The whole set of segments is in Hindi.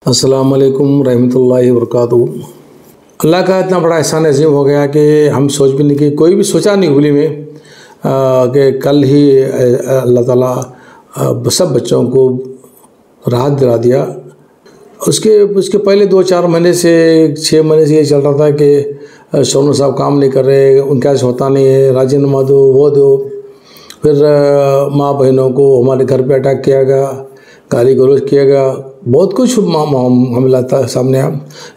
अस्सलाम वालेकुम रहमतुल्लाहि व बरकातुहू। अल्लाह का इतना बड़ा एहसान अज़ीम हो गया कि हम सोच भी नहीं कि कोई भी सोचा नहीं हुबली में कि कल ही अल्लाह ताला सब बच्चों को राहत दिला दिया। उसके पहले 2-4 महीने से 6 महीने से ये चल रहा था कि सोनू साहब काम नहीं कर रहे, उनका ऐसा होता नहीं है, राजीनामा दो, वो दो। फिर माँ बहनों को हमारे घर पे अटैक किया गया, गाली गलौज किया गया, बहुत कुछ मामला था सामने आया।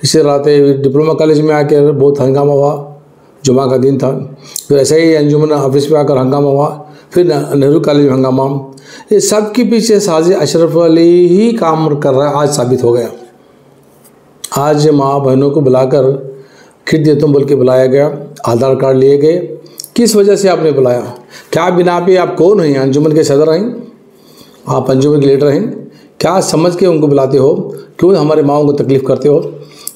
इसी रात डिप्लोमा कॉलेज में आकर बहुत हंगामा हुआ, जुमा का दिन था। फिर ऐसे ही अंजुमन ऑफिस पे आकर हंगामा हुआ, फिर नेहरू कॉलेज में हंगामा। ये सब के पीछे साजिश अशरफ अली ही काम कर रहा है, आज साबित हो गया। आज माँ बहनों को बुलाकर खिट देता हूँ बोल के बुलाया गया, आधार कार्ड लिए गए। किस वजह से आपने बुलाया? क्या बिना पे? आप कौन हैं? अंजुमन के सदर हैं, आप अंजुमन के लीडर हैं, क्या समझ के उनको बुलाते हो? क्यों हमारे माओं को तकलीफ़ करते हो?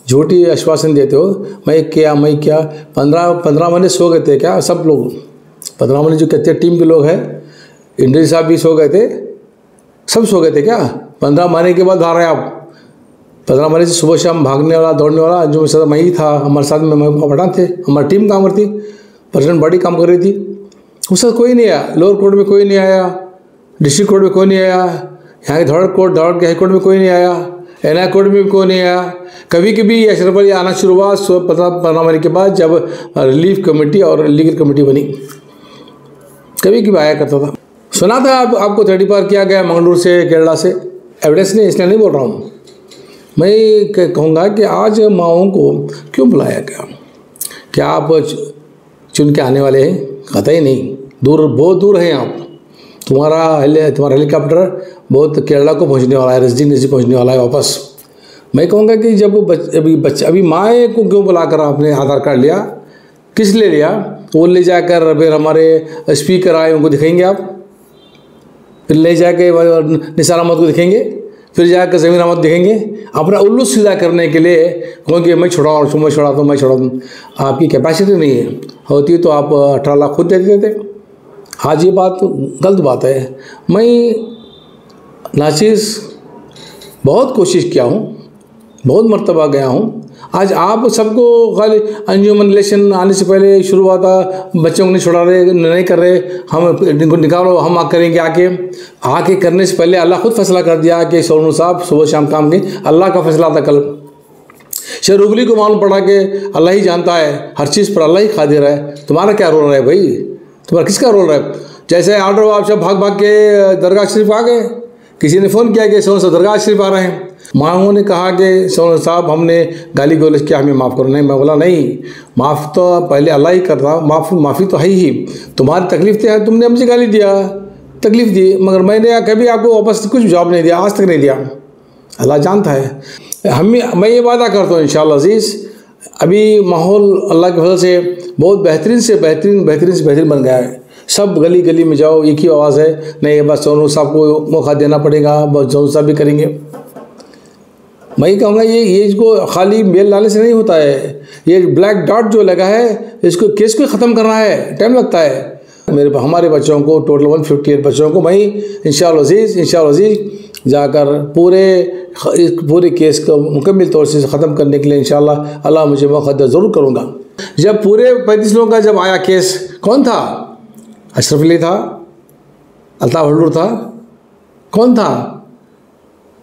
झूठी आश्वासन देते हो, मैं क्या 15 महीने सो गए थे क्या सब लोग? 15 महीने जो कहते टीम के लोग हैं, इंद्री साहब भी सो गए थे, सब सो गए थे क्या? 15 महीने के बाद आ रहे हैं आप। 15 महीने से सुबह शाम भागने वाला दौड़ने वाला अंजुमन सदर मैं ही था, हमारे साथ में पठान थे, हमारी टीम काम करती, प्रेसिडेंट बॉडी काम कर रही थी। उससे कोई नहीं आया, लोअर कोर्ट में कोई नहीं आया, डिस्ट्रिक्ट कोर्ट में कोई नहीं आया, यहाँ के धौड़ के हाई कोर्ट में कोई नहीं आया, एनआई कोर्ट में भी कोई नहीं आया। कभी कभी अशरफ अली आना शुरू हुआ 15 महीने के बाद, जब रिलीफ कमेटी और लीगल कमेटी बनी, कभी कभी आया करता था। सुना था आपको 30 पार किया गया मंगलूर से, केरला से, एविडेंस नहीं, इसलिए नहीं बोल रहा हूँ। मैं कहूँगा कि आज माओं को क्यों बुलाया गया? क्या आप चुन के आने वाले हैं? कतई नहीं, बहुत दूर हैं आप। तुम्हारा हेलीकॉप्टर बहुत केरला को पहुंचने वाला है, रेजिडेंसी पहुंचने वाला है वापस। मैं कहूँगा कि जब अभी माए को क्यों बुलाकर आपने आधार कार्ड लिया? किस लिए लिया? वो ले जाकर फिर हमारे स्पीकर आए उनको दिखाएंगे आप, फिर ले जाके निसार अहमद को दिखेंगे, फिर जाकर ज़मीर अहमद दिखेंगे, अपना उल्लू सीधा करने के लिए क्योंकि मैं छोड़ा दूँ। आपकी कैपेसिटी नहीं है, होती तो आप 18 लाख खुद दे देते। आज ये बात गलत बात है। मैं नाचीज़ बहुत कोशिश किया हूँ, बहुत मर्तबा गया हूँ। आज आप सबको खाली अंजुमन इलेक्शन आने से पहले शुरू हुआ था, बच्चों को नहीं छोड़ा रहे, नहीं कर रहे, हम इनको निकालो, हम करेंगे। आके करने से पहले अल्लाह खुद फैसला कर दिया कि सोनू साहब सुबह शाम काम के, अल्लाह का फैसला था कल। शेरुगली को मालूम पड़ा कि अल्लाह ही जानता है, हर चीज़ पर अल्लाह ही खादिर है। तुम्हारा क्या रोल है भाई? तुम्हारा किसका रोल है? जैसे ऑर्डर हुआ आप सब भाग के दरगाह शरीफ आ गए, किसी ने फ़ोन किया कि सोनू साहब दरगाह शरीफ आ रहे हैं। माओं ने कहा कि सोनू साहब हमने गाली गलौज किया, हमें माफ़ करो। नहीं, मैं बोला नहीं, माफ़ तो पहले अल्लाह ही करता, माफ़ी तो है ही। तुम्हारी तकलीफ तो है, तुमने मुझे गाली दिया, तकलीफ़ दी, मगर मैंने कभी आपको वापस कुछ जवाब नहीं दिया, आज तक नहीं दिया। अल्लाह जानता है। मैं ये वादा करता हूँ इंशाअल्लाह अज़ीज़, अभी माहौल अल्लाह के फजल से बहुत बेहतरीन से बेहतरीन बन गया है। सब गली गली में जाओ, एक ही आवाज़ है, नहीं बस सोनू साहब को मौका देना पड़ेगा, बस सोनू साहब भी करेंगे। मैं कहूँगा ये इसको खाली मेल लाने से नहीं होता है। ये ब्लैक डॉट जो लगा है, इसको केस को ख़त्म करना है, टाइम लगता है। हमारे बच्चों को टोटल 158 बच्चों को मैं इंशाअल्लाह अज़ीज़ जाकर पूरे केस को मुकम्मल तौर से ख़त्म करने के लिए इंशाअल्लाह अल्लाह मुझे मौका दे ज़रूर करूँगा। जब पूरे 35 लोगों का जब आया केस, कौन था? अशरफ अली था, अल्ताफ हल्लूर था, कौन था?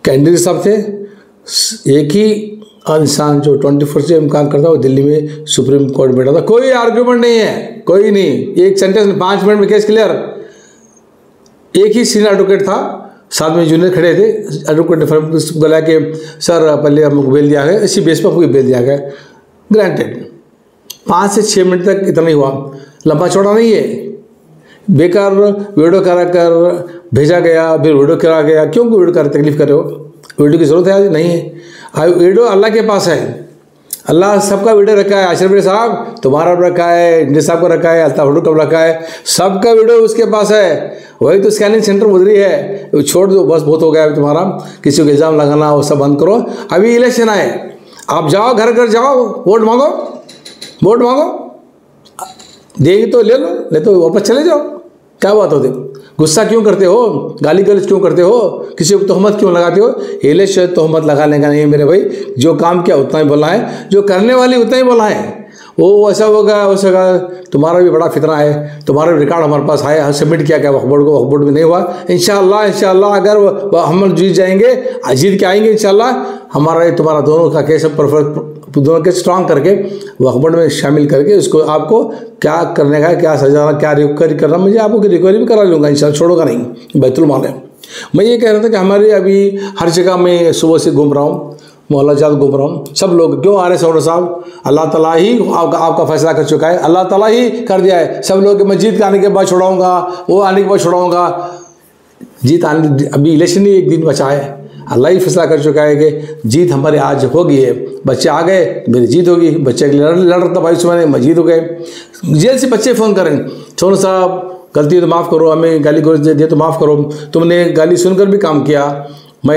कैंडिडेट साहब थे। एक ही इंसान जो 24/7 काम करता है वो दिल्ली में सुप्रीम कोर्ट में बैठा था। कोई आर्ग्यूमेंट नहीं है, कोई नहीं, एक सेंटेंस में 5 मिनट में केस क्लियर। एक ही सीनियर एडवोकेट था, साथ में जूनियर खड़े थे। एडवोकेट ने बोला कि सर पहले हमको बेल दिया गया, इसी बेस पर आपको बेल दिया गया, ग्रांटेड। 5 से 6 मिनट तक इतना ही हुआ, लंबा चौड़ा नहीं है। बेकार वीडियो करा कर भेजा गया, फिर वीडियो करा गया। क्यों वीडियो कर तकलीफ कर रहे हो? वीडियो की ज़रूरत है आज? नहीं है। वीडियो अल्लाह के पास है, अल्लाह सबका वीडियो रखा है। अशरफ अली साहब तुम्हारा रखा है, इंद्री साहब को रखा है, अल्ताफ हल्लूर को रखा है, सबका वीडियो उसके पास है। वही तो स्कैनिंग सेंटर उधरी है, छोड़ दो बस, बहुत हो गया तुम्हारा। किसी को इल्ज़ाम लगाना वो सब बंद करो। अभी इलेक्शन आए, आप जाओ घर घर जाओ, वोट मांगो, देगी तो ले लो, नहीं तो वापस चले जाओ। क्या बात होती, गुस्सा क्यों करते हो, गाली गलौज क्यों करते हो, किसी को तोहमत क्यों लगाते हो? हिले से तोहमत लगा लेगा नहीं मेरे भाई, जो काम किया उतना ही बोला है, जो करने वाली उतना ही बोला है। वो ऐसा होगा वैसा होगा, तुम्हारा भी बड़ा फितना है, तुम्हारा रिकॉर्ड हमारे पास है, सबमिट किया क्या वक्फ बोर्ड को, वक्फ बोर्ड में नहीं हुआ। इंशाअल्लाह अगर हम जीत जाएंगे, जीत के आएंगे इंशाअल्लाह, हमारा तुम्हारा दोनों का केस दोनों के स्ट्रांग करके वक्फ बोर्ड में शामिल करके उसको आपको क्या करने का, क्या सजा, क्या रिकवरी करना, मुझे आपको रिकवरी भी करा लूँगा इंशाअल्लाह, छोड़ूंगा नहीं, बैतुल माल है। मैं ये कह रहा था कि हमारे अभी हर जगह में सुबह से घूम रहा हूँ, मोहल्ला जात घूम रहा हूँ, सब लोग क्यों आ रहे सौर साहब, अल्लाह ताला ही आपका फैसला कर चुका है, अल्लाह ताला ही कर दिया है। सब लोग मैं जीत के आने के बाद छुड़ाऊंगा, वो आने के बाद छुड़ाऊंगा, जीत आने, अभी इलेक्शन ही एक दिन बचा है, अल्लाह ही फैसला कर चुका है कि जीत हमारे आज हो गई है। बच्चे आ गए, मेरी जीत होगी, बच्चे लड़ रहा था भाई सुबह, मैं जीत हो गए। जेल से बच्चे फ़ोन करें, सोनू साहब गलती तो माफ़ करो, हमें गाली गलौज दे तो माफ़ करो, तुमने गाली सुनकर भी काम किया,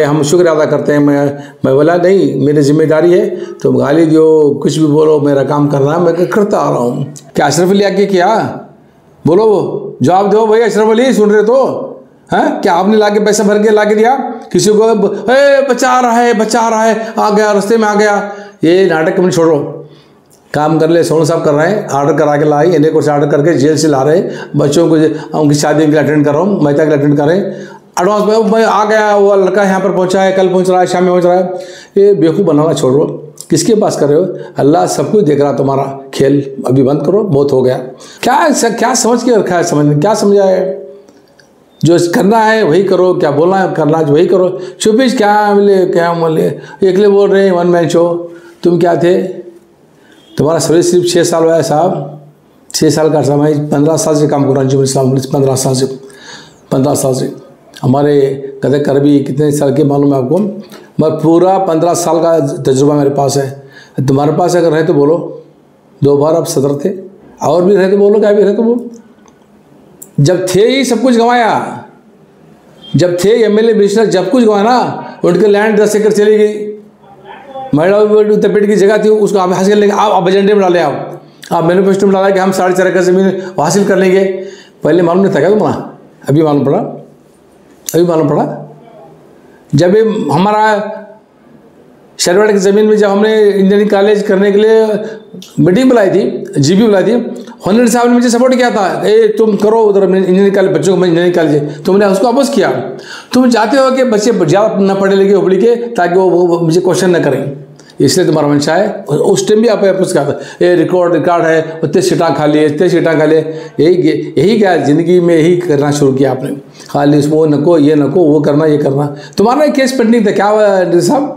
हम शुक्र अदा करते हैं। मैं बोला नहीं, मेरी जिम्मेदारी है, तुम गाली दो कुछ भी बोलो, मेरा काम करना है, मैं करता आ रहा हूँ। क्या अशरफ अली आके किया, बोलो जवाब दो भाई, अशरफ अली सुन रहे तो हैं? क्या आपने लाके पैसा भर के लाके दिया किसी को, बच्चा आ रहा है, आ गया रास्ते में आ गया, ये नाटक में छोड़ो, काम कर ले। सोनू साहब कर रहे हैं, ऑर्डर करा के लाए, इन्हें कुछ ऑर्डर करके जेल से ला रहे, बच्चों को उनकी शादी के लिए अटेंड कर रहा हूँ, मैं तक अटेंड कर रहे हैं, एडवांस में मैं आ गया, वो लड़का यहाँ पर पहुँचा है, कल पहुँच रहा है, शाम में पहुँच रहा है। ये बेवकूफ़ बनाना छोड़ो, किसके पास कर रहे हो, अल्लाह सब कुछ देख रहा, तुम्हारा खेल अभी बंद करो, बहुत हो गया। क्या समझ के रखा है, समझ क्या समझा है, जो करना है वही करो, क्या बोलना है करना है वही करो, चुपिश क्या बोले एकले बोल रहे हैं, वन मैन शो। तुम क्या थे, तुम्हारा सर्विस सिर्फ 6 साल हुआ है साहब, 6 साल का समय, 15 साल से काम कर रहा हूँ इस्लाम, 15 साल से हमारे कदे कर भी कितने साल के मालूम है आपको, मैं पूरा 15 साल का तजुर्बा मेरे पास है। तुम्हारे पास अगर रहे तो बोलो, 2 बार आप सदर थे, और भी रहे तो बोलो, क्या भी रहे तो बोलो। जब थे ही सब कुछ गंवाया, जब थे एमएलए मिनिस्टर, जब कुछ गंवाया ना, उनके लैंड 10 एकड़ चली गई, महिला तपेट की जगह थी, उसको आप हासिल कर लेंगे, आप एजेंडे में डाले, आप मैनिफेस्टो में डाला कि हम 4.5 एकड़ ज़मीन हासिल कर लेंगे। पहले मालूम नहीं था क्या तुम्हारा, अभी मालूम पड़ा, जब हमारा शहरवाड़ की ज़मीन में जब हमने इंजीनियरिंग कॉलेज करने के लिए मीटिंग बुलाई थी, जीबी बुलाई थी, होनर साहब ने मुझे सपोर्ट किया था, तुम करो उधर इंजीनियरिंग कॉलेज, बच्चों को इंजीनियरिंग कॉलेज, तुमने उसको अपोज किया। तुम चाहते हो कि बच्चे ज़्यादा न पढ़े लिखे उबड़ी के, ताकि वो मुझे क्वेश्चन न करें, इसलिए तुम्हारा मंशा है। उस टाइम भी आप अपोज किया था, ये रिकॉर्ड है, इतने सीटा खा लिए, यही क्या ज़िंदगी में यही करना शुरू किया आपने, खाली वो नको, ये नको, वो करना, ये करना। तुम्हारा केस पेंडिंग था क्या हुआ साहब,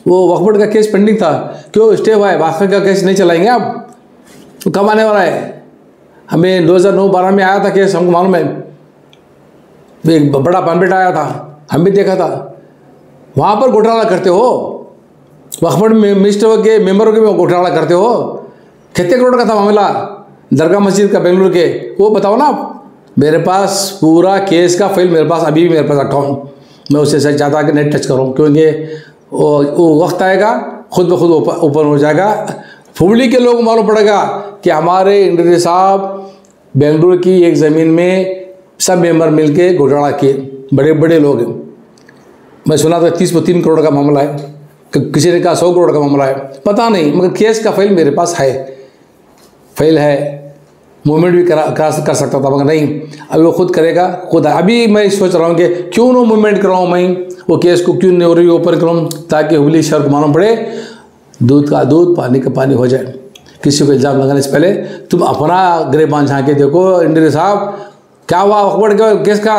वो वक्फ बोर्ड का केस पेंडिंग था, क्यों स्टे हुआ है, वाक़ई का केस नहीं चलाएंगे आप, तो कब आने वाला है? हमें 2009-12 में आया था केस, हमको मालूम है, एक बड़ा पम्पलेट आया था, हम भी देखा था, वहाँ पर घोटाला करते हो, वक्फ बोर्ड में मिनिस्टर के मेंबरों के घोटाला करते हो। कितने करोड़ का था मामला दरगाह मस्जिद का बेंगलुरु के, वो बताओ ना आप। मेरे पास पूरा केस का फाइल मेरे पास अभी भी मेरे पास रखा हूँ, मैं उससे सच चाहता कि नेट टच करूँ, क्योंकि वो वक्त आएगा खुद ब खुद ओपन हो जाएगा, फुबड़ी के लोग मालूम पड़ेगा कि हमारे इंजीनियर साहब बेंगलुरु की एक ज़मीन में सब मेंबर मिलके घोटाला किए, बड़े बड़े लोग हैं। मैं सुना था 3 करोड़ का मामला है, किसी ने कहा 100 करोड़ का मामला है, पता नहीं, मगर केस का फाइल मेरे पास है, फाइल है, मूवमेंट भी कर सकता था, मगर नहीं, अभी वो खुद करेगा, खुद। अभी मैं सोच रहा हूँ कि क्यों ना मूवमेंट कराऊँ मैं, वो केस को क्यों नहीं ओपन कराऊँ, ताकि हुबली शहर को मालूम पड़े, दूध का दूध, पानी का पानी हो जाए। किसी को इल्ज़ाम लगाने से पहले तुम अपना गिरबान झाँके देखो। इंजीनियर साहब क्या हुआ वक्फ बोर्ड के केस का,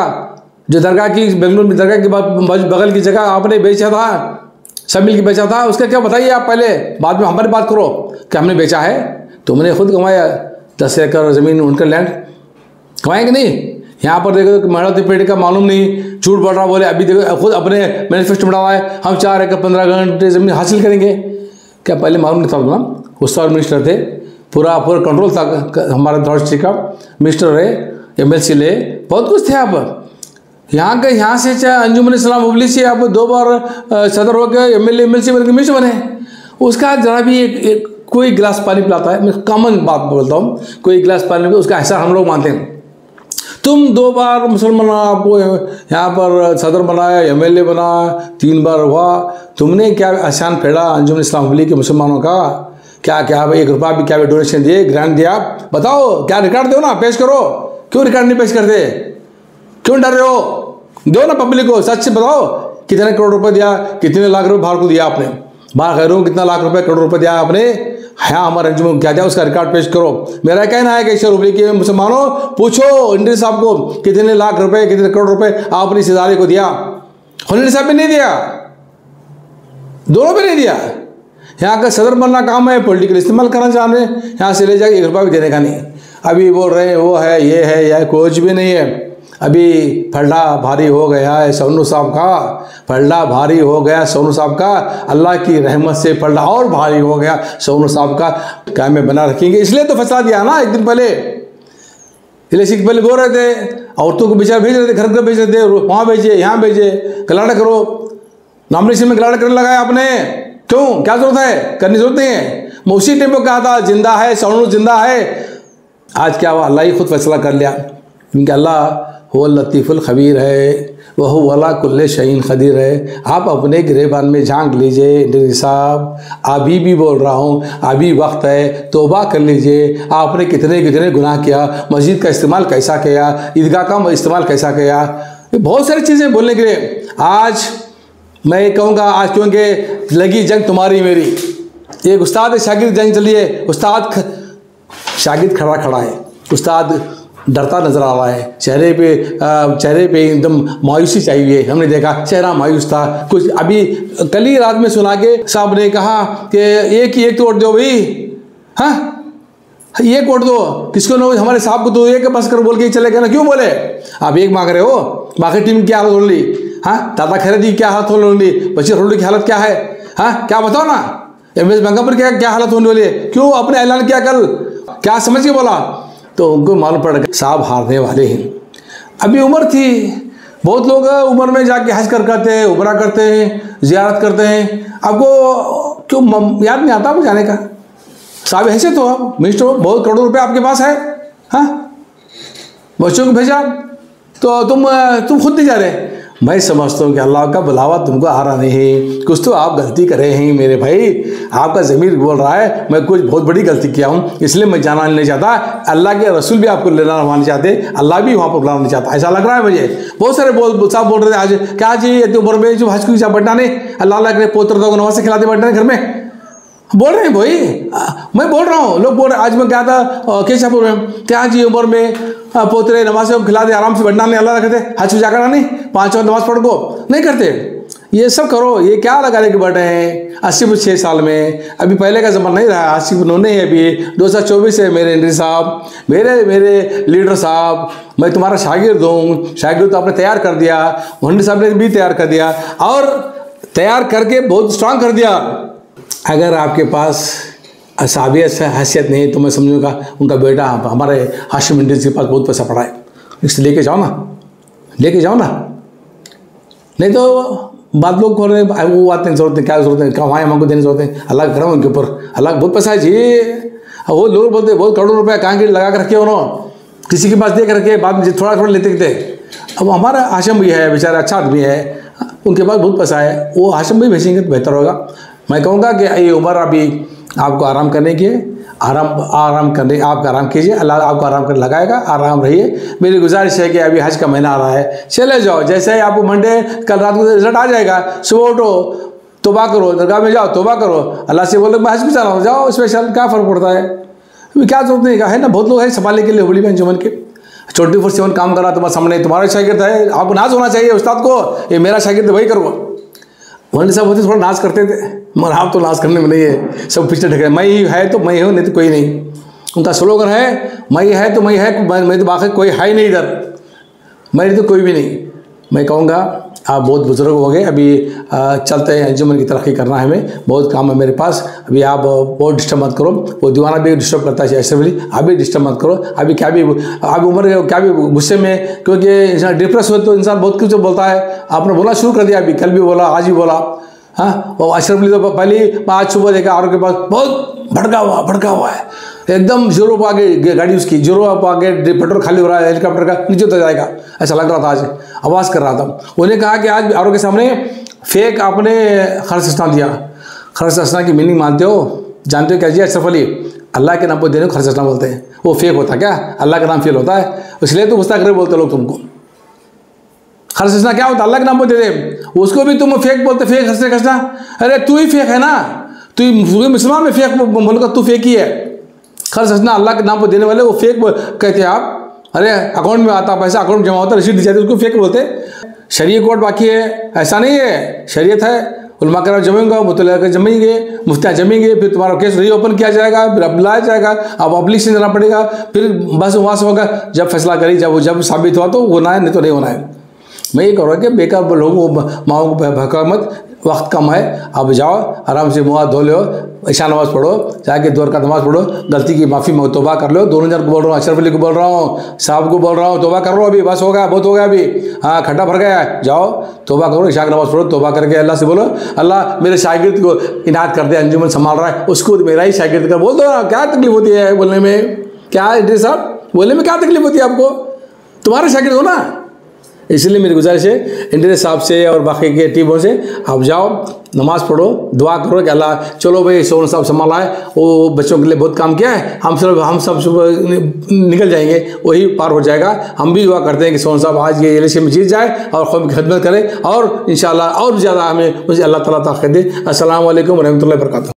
जो दरगाह की बेंगलुरु में दरगाह के बगल की जगह आपने बेचा था, सब मिल के बेचा था, उसका क्या बताइए आप पहले, बाद में हमारी बात करो कि हमने बेचा है। तुमने खुद कमाया 10 एकड़ ज़मीन, उनका लैंड कमाएंगे नहीं। यहाँ पर देखो तो महिला पेड़ का मालूम नहीं, झूठ बोल रहा, बोले अभी देखो खुद अपने मैनिफेस्टो में डाला है, हम 4 एकड़ 15 घंटे ज़मीन हासिल करेंगे। क्या पहले मालूम नहीं था ना? उस साल मिनिस्टर थे, पूरा कंट्रोल था हमारे नॉर्थ डिस्ट्रिक्ट का, मिनिस्टर रहे, MLC ले, बहुत कुछ थे। आप यहाँ से चाहे अंजुमन इस्लाम हुबली से आप 2 बार सदर हो गए, MLC बन के मिनिस्टर बने। उसका जरा भी एक कोई गिलास पानी पिलाता है, मैं कॉमन बात बोलता हूँ, कोई गिलास पानी, उसका एहसास हम लोग मानते हैं। तुम 2 बार मुसलमान आपको यहाँ पर सदर बनाया, MLA बना, 3 बार हुआ, तुमने क्या आसान फेड़ा अंजुमन इस्लाम वली के मुसलमानों का? क्या क्या भाई 1 रुपया भी क्या डोनेशन दिए, ग्रांट दिया? बताओ, क्या रिकॉर्ड दो ना, पेश करो। क्यों रिकॉर्ड नहीं पेश करते? क्यों डर रहे हो? दो ना पब्लिक को, सच बताओ कितने करोड़ रुपए दिया, कितने लाख रुपए बाहर को दिया आपने, बाहर कह रहा हूँ कितना लाख रुपए करोड़ रुपए दिया आपने, हाँ हमारे अंजुमन क्या दिया उसका रिकॉर्ड पेश करो। मेरा कहना है कि शहर के मुसलमानों पूछो इंद्री साहब को कितने लाख रुपए कितने करोड़ रुपए आपने इस इदारे को दिया। इंद्री साहब भी नहीं दिया, दोनों भी नहीं दिया। यहाँ का सदर बनना काम है, पॉलिटिकल इस्तेमाल करना चाह रहे हैं, यहाँ से ले जाके 1 रुपया भी देने का नहीं। अभी बोल रहे हैं वो है ये है, यह कुछ भी नहीं है। अभी फल्ला भारी हो गया है सोनू साहब का, फल्ला भारी हो गया सोनू साहब का, अल्लाह की रहमत से फल्ला और भारी हो गया सोनू साहब का। क्या में बना रखेंगे, इसलिए तो फैसला दिया ना 1 दिन पहले। इलेक्शन के पहले बोल रहे थे, औरतों को बेचारा भेज रहे थे, घर घर भेज रहे थे, वहाँ भेजे यहाँ भेजे, गलाड़ा करो, नॉमिनेशन में गलाड़ा करने लगाया आपने। क्यों, क्या जरूरत है? करनी जरूरत नहीं है। मैं उसी टाइम पर कहा था जिंदा है सोनू, जिंदा है। आज क्या हुआ, अल्लाह ही खुद फैसला कर लिया, क्योंकि अल्लाह वो लतीफ़ुल खबीर है, वह वला कुल्ले शहीन खदीर है। आप अपने गिरेबान में झांक लीजिए इंद्री साहब, अभी भी बोल रहा हूँ, अभी वक्त है, तौबा कर लीजिए। आपने कितने कितने गुनाह किया, मस्जिद का इस्तेमाल कैसा किया, ईदगाह का इस्तेमाल कैसा किया, बहुत सारी चीज़ें बोलने के लिए। आज मैं कहूँगा, आज क्योंकि लगी जंग तुम्हारी मेरी, एक उस्ताद शागिर्द जंग चली है, उस्ताद शागिर्द खड़ा खड़ा है, उस्ताद डरता नजर आ रहा है, चेहरे पे एकदम मायूसी चाहिए हुई है। हमने देखा चेहरा मायूस था कुछ। अभी कल ही रात में सुना के साहब ने कहा कि एक वोट दो भाई, हाँ एक वोट दो, किसको ना हमारे साहब को दो, एक बस कर बोल के चले गए ना। क्यों बोले आप एक मांग रहे हो? बाकी टीम की क्या हालत हो ली, हाँ दादा खैर जी क्या हालत होने वाली, बशीर रोडी की हालत क्या है, हाँ क्या बताओ ना, MS बंगापुर क्या हालत होने वाली है? क्यों आपने ऐलान किया कल, क्या समझ के बोला? तो उनको मालूम पड़ गया साहब हारने वाले हैं। अभी उम्र थी, बहुत लोग उम्र में जाके हज करते हैं, उम्रा करते हैं, जियारत करते हैं। आपको क्यों याद नहीं आता आपको जाने का? साहब ऐसे तो आप मिनिस्टर, बहुत करोड़ों रुपए आपके पास है, हाँ बच्चों को भेजा, तो तुम खुद नहीं जा रहे। मैं समझता हूँ कि अल्लाह का बुलावा तुमको आ रहा नहीं, कुछ तो आप गलती करे हैं मेरे भाई। आपका ज़मीर बोल रहा है मैं कुछ बहुत बड़ी गलती किया हूँ, इसलिए मैं जाना नहीं चाहता। अल्लाह के रसूल भी आपको लेना नहीं चाहते, अल्लाह भी वहाँ पर बुलाना नहीं चाहता, ऐसा लग रहा है मुझे। बहुत सारे साहब बोल रहे थे आज, क्या जी इतनी उम्र में जो हज की बैठना नहीं, अल्लाह के पोत्र दो नवाज से खिलाते बैठना घर में, बोल रहे हैं भाई। मैं बोल रहा हूँ, लोग बोल रहे हैं। आज मैं क्या था, कैसा बोल रहे हैं, क्या जी उम्र में पोतरे नमाज से खिला दे, आराम से बैठना नहीं, अल्लाह रखते हज जा करना नहीं, 5 वक्त नमाज पढ़ को नहीं करते, ये सब करो। ये क्या लगा के बैठे हैं 86 साल में? अभी पहले का ज़माना नहीं रहा, 80 उन्होंने है। अभी 2024 है मेरे इंद्री साहब, मेरे लीडर साहब, मैं तुम्हारा शागिर्द हूँ। शागिर्द तो आपने तैयार कर दिया, इंद्री साहब ने भी तैयार कर दिया, और तैयार करके बहुत स्ट्रांग कर दिया। अगर आपके पास साबियत से हैसियत नहीं तो मैं समझूंगा उनका बेटा हमारे हाशिम इंद्री के पास बहुत पैसा पड़ा है, इसलिए लेके जाओ ना, लेके जाओ ना। नहीं तो बात लोग बोल रहे हैं वो बात नहीं, जरूरत है क्या जरूरत है, कहाँ हमको देने जरूरत है, अल्लाह का करम उनके ऊपर, अल्लाह बहुत पैसा है जी। वो लोग बोलते बहुत करोड़ों रुपया कहाँ के लगा कर रखे उन्होंने, किसी के पास दे कर रखे, बाद में थोड़ा थोड़ा लेते थे। अब हमारा हाशिम भी है बेचारा, अच्छा आदमी है, उनके पास बहुत पैसा है, वो हाशिम भी भेजेंगे तो बेहतर होगा। मैं कहूँगा कि ये उम्र अभी आपको आराम करने की है, आराम करने, आप आराम कीजिए, अल्लाह आपको आराम कर लगाएगा, आराम रहिए। मेरी गुजारिश है कि अभी हज का महीना आ रहा है, चले जाओ। जैसे ही आपको मंडे कल रात को रिजल्ट आ जाएगा, सुबह उठो, तौबा करो, दरगाह में जाओ, तौबा करो, अल्लाह से बोलो मैं हज भी जा रहा हूँ, जाओ स्पेशल, क्या फ़र्क पड़ता है? अभी क्या जरूरत नहीं है ना, बहुत लोग हैं संभालने के लिए हुबली में अंजुमन के 24/7 काम कर रहा तुम्हारे सामने, तुम्हारा शागिर्द है, आपको नाज होना चाहिए उस्ताद को, ये मेरा शागिर्द वही करो। वही सब होते थोड़ा नाज करते थे, मगर आप तो नाज करने में नहीं है, सब पीछे ढके, मैं ही है तो मैं हूँ, नहीं तो कोई नहीं। उनका स्लोगन है मैं है तो मैं है, मैं तो बाकी कोई है ही नहीं इधर, मैं तो कोई भी नहीं। मैं कहूँगा आप बहुत बुजुर्ग हो गए, अभी चलते हैं, अंजुमन की तरक्की करना है, हमें बहुत काम है मेरे पास। अभी आप बहुत डिस्टर्ब मत करो, वो दीवाना भी डिस्टर्ब करता है ऐसे बोली, आप भी डिस्टर्ब मत करो। अभी क्या भी आप उम्र क्या भी गुस्से में, क्योंकि इंसान डिप्रेस हो तो इंसान बहुत कुछ बोलता है। आपने बोला शुरू कर दिया, अभी कल भी बोला, आज भी बोला, हाँ, वो अशरफ अली तो पहले आज सुबह देखा और के पास बहुत भड़का हुआ है, एकदम जोरों पर आगे गाड़ी उसकी, जोरों पर आगे पेट्रोल खाली हो रहा है, हेलीकॉप्टर का नीचे उतर जाएगा, ऐसा लग रहा था। आज आवाज़ कर रहा था। उन्हें कहा कि आज औरों के सामने फेक आपने खर्च हंसना दिया। खर्च हंसना की मीनिंग मानते हो, जानते हो क्या जी? अशरफ अली अल्लाह के नाम पर देने को खर्च हंसना बोलते हैं। वो फेक होता क्या? अल्लाह का नाम फेल होता है, इसलिए तो मुस्ताक़िर बोलते लोग तुमको। खर्च हंसना क्या होता? अल्लाह के नाम पर दे दे, उसको भी तुम फेक बोलते, फेक हंसना। अरे तू ही फेक है ना, तू मुसलमान में फेक बोलूँगा, तू फेक ही है। खर्च हंसना अल्लाह के नाम पर देने वाले वो फेक कहते हैं आप। अरे अकाउंट में आता पैसा, अकाउंट में जमा होता, रसीद दी जाती है, उसको फेक बोलते। शरीय कोर्ट बाकी है, ऐसा नहीं है, शरीयत है। उलमा कराम जमेंगे, मुतल्ला जमेंगे, मुफ्तियाँ जमेंगे, फिर तुम्हारा केस रीओपन किया जाएगा, फिर अब बुलाया जाएगा, अब अप्लीकेशन देना पड़ेगा, फिर बस वहाँ से होगा। जब फैसला करी, जब साबित हुआ तो होना है, नहीं तो नहीं होना है। मैं ये कह रहा हूँ कि बेकार लोगों माओ को भड़का मत, वक्त कम है। अब जाओ आराम से मुँह धो लो, ईशा नमाज़ पढ़ो, जाके दो रकात नमाज़ पढ़ो, गलती की माफ़ी मांगो, तौबा कर लो। दोनों जन को बोल रहा हूँ, अशरफ अली को बोल रहा हूँ, साहब को बोल रहा हूँ, तौबा कर लो अभी, बस हो गया, बहुत हो गया अभी। हाँ, खड्डा भर गया है, जाओ तौबा करो, ईशा की नमाज़ पढ़ो, तौबा करके अल्लाह से बोलो, अल्लाह मेरे शागिर्द को इनायत कर दे, अंजुमन संभाल रहा है उसको मेरा ही शागिर्द कर। बोल दो, क्या तकलीफ होती है बोलने में? क्या इड्रीस साहब बोलने में क्या तकलीफ होती है आपको? तुम्हारे शागिर्द हो ना। इसलिए मेरी गुजारिश है इंद्रेश साहब से और बाकी के टीमों से, आप जाओ नमाज़ पढ़ो, दुआ करो कि अल्लाह चलो भाई सोन साहब संभाला है, वो बच्चों के लिए बहुत काम किया है, हम सब निकल जाएंगे, वही पार हो जाएगा। हम भी दुआ करते हैं कि सोन साहब आज ये इलेक्शन में जीत जाए और कौम की खिदमत करे और इंशाल्लाह और ज़्यादा हमें मुझे अल्लाह ताला ताक़त दे। अस्सलाम वालेकुम रहमतुल्लाहि व बरकातहू।